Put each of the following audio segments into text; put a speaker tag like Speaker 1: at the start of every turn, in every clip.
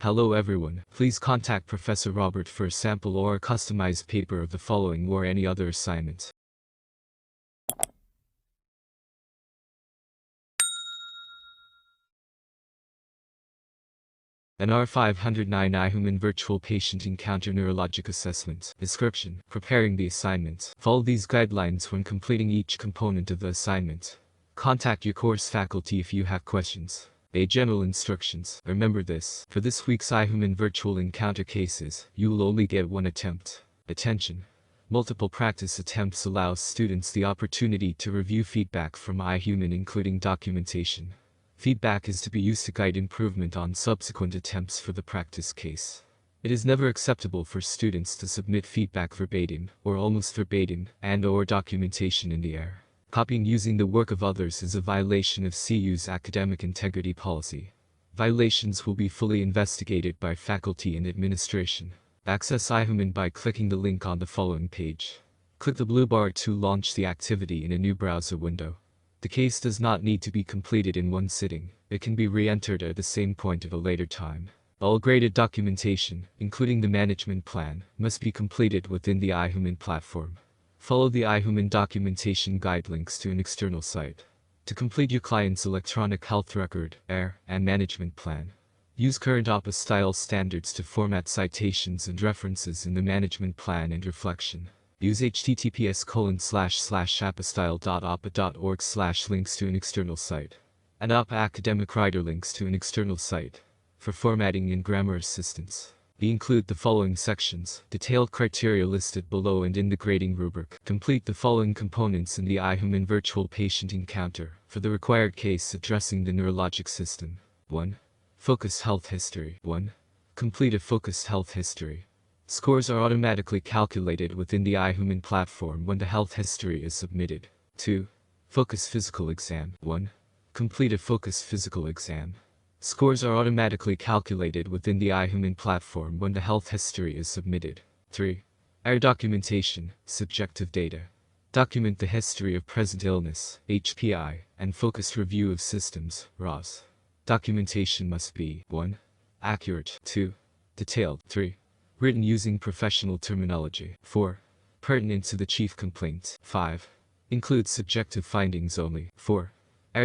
Speaker 1: Hello everyone, please contact Professor Robert for a sample or a customized paper of the following or any other assignment. NR509 iHuman Virtual Patient Encounter Neurologic Assessment. Description: preparing the assignment. Follow these guidelines when completing each component of the assignment. Contact your course faculty if you have questions. General instructions. Remember this: for this week's iHuman Virtual Encounter cases, you will only get one attempt. Attention! Multiple practice attempts allows students the opportunity to review feedback from iHuman, including documentation. Feedback is to be used to guide improvement on subsequent attempts for the practice case. It is never acceptable for students to submit feedback verbatim, or almost verbatim, and/or documentation in the air. Copying using the work of others is a violation of CU's academic integrity policy. Violations will be fully investigated by faculty and administration. Access iHuman by clicking the link on the following page. Click the blue bar to launch the activity in a new browser window. The case does not need to be completed in one sitting. It can be re-entered at the same point at a later time. All graded documentation, including the management plan, must be completed within the iHuman platform. Follow the iHuman documentation guide links to an external site. To complete your client's electronic health record, and management plan, use current APA style standards to format citations and references in the management plan and reflection. Use https://apastyle.apa.org/links to an external site, and APA academic writer links to an external site. For formatting and grammar assistance, we include the following sections: detailed criteria listed below and in the grading rubric. Complete the following components in the iHuman Virtual Patient Encounter for the required case addressing the neurologic system. 1. Focused health history. 1. Complete a focused health history. Scores are automatically calculated within the iHuman platform when the health history is submitted. 2. Focused physical exam. 1. Complete a focused physical exam. Scores are automatically calculated within the iHuman platform when the health history is submitted. 3. Documentation, subjective data. Document the history of present illness, HPI, and focused review of systems, RAS. Documentation must be 1. Accurate. 2. Detailed. 3. Written using professional terminology. 4. Pertinent to the chief complaint. 5. Include subjective findings only. 4.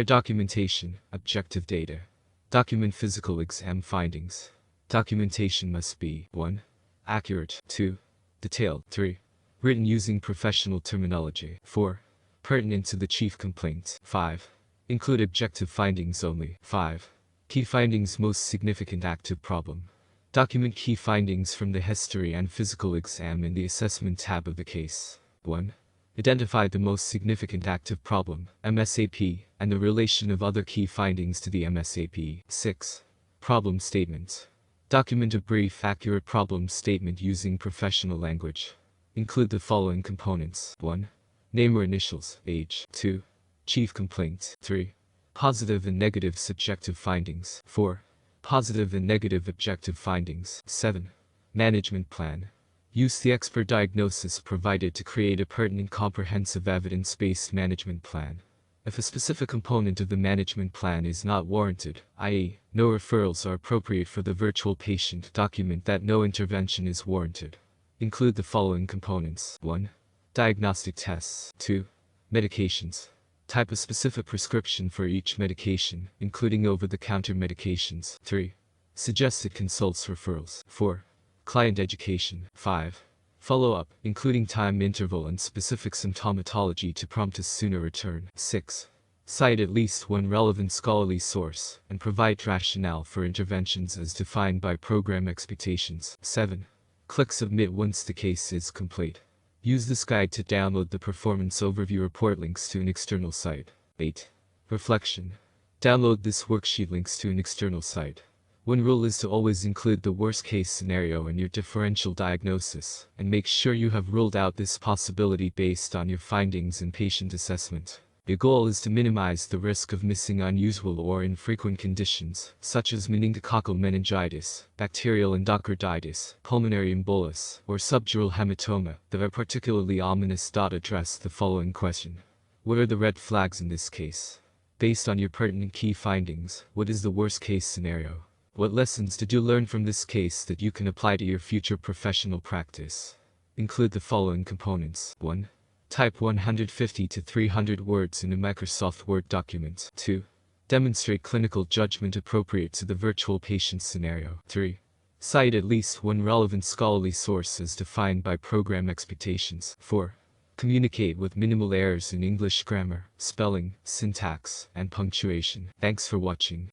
Speaker 1: Documentation, objective data. Document physical exam findings. Documentation must be 1. Accurate. 2. Detailed. 3. Written using professional terminology. 4. Pertinent to the chief complaint. 5. Include objective findings only. 5. Key findings: most significant active problem. Document key findings from the history and physical exam in the assessment tab of the case. 1. Identify the most significant active problem, MSAP, and the relation of other key findings to the MSAP. 6. Problem statement. Document a brief, accurate problem statement using professional language. Include the following components: 1. Name or initials, age. 2. Chief complaint. 3. Positive and negative subjective findings. 4. Positive and negative objective findings. 7. Management plan. Use the expert diagnosis provided to create a pertinent, comprehensive, evidence-based management plan. If a specific component of the management plan is not warranted, i.e., no referrals are appropriate for the virtual patient, document that no intervention is warranted. Include the following components: 1. Diagnostic tests. 2. Medications. Type a specific prescription for each medication, including over-the-counter medications. 3. Suggested consults, referrals. 4. Client education. 5. Follow-up, including time interval and specific symptomatology to prompt a sooner return. 6. Cite at least one relevant scholarly source, and provide rationale for interventions as defined by program expectations. 7. Click Submit once the case is complete. Use this guide to download the performance overview report links to an external site. 8. Reflection. Download this worksheet links to an external site. One rule is to always include the worst-case scenario in your differential diagnosis, and make sure you have ruled out this possibility based on your findings in patient assessment. Your goal is to minimize the risk of missing unusual or infrequent conditions, such as meningococcal meningitis, bacterial endocarditis, pulmonary embolus, or subdural hematoma, that are particularly ominous. Address the following question: what are the red flags in this case? Based on your pertinent key findings, what is the worst-case scenario? What lessons did you learn from this case that you can apply to your future professional practice? Include the following components. 1. Type 150 to 300 words in a Microsoft Word document. 2. Demonstrate clinical judgment appropriate to the virtual patient scenario. 3. Cite at least one relevant scholarly source as defined by program expectations. 4. Communicate with minimal errors in English grammar, spelling, syntax, and punctuation. Thanks for watching.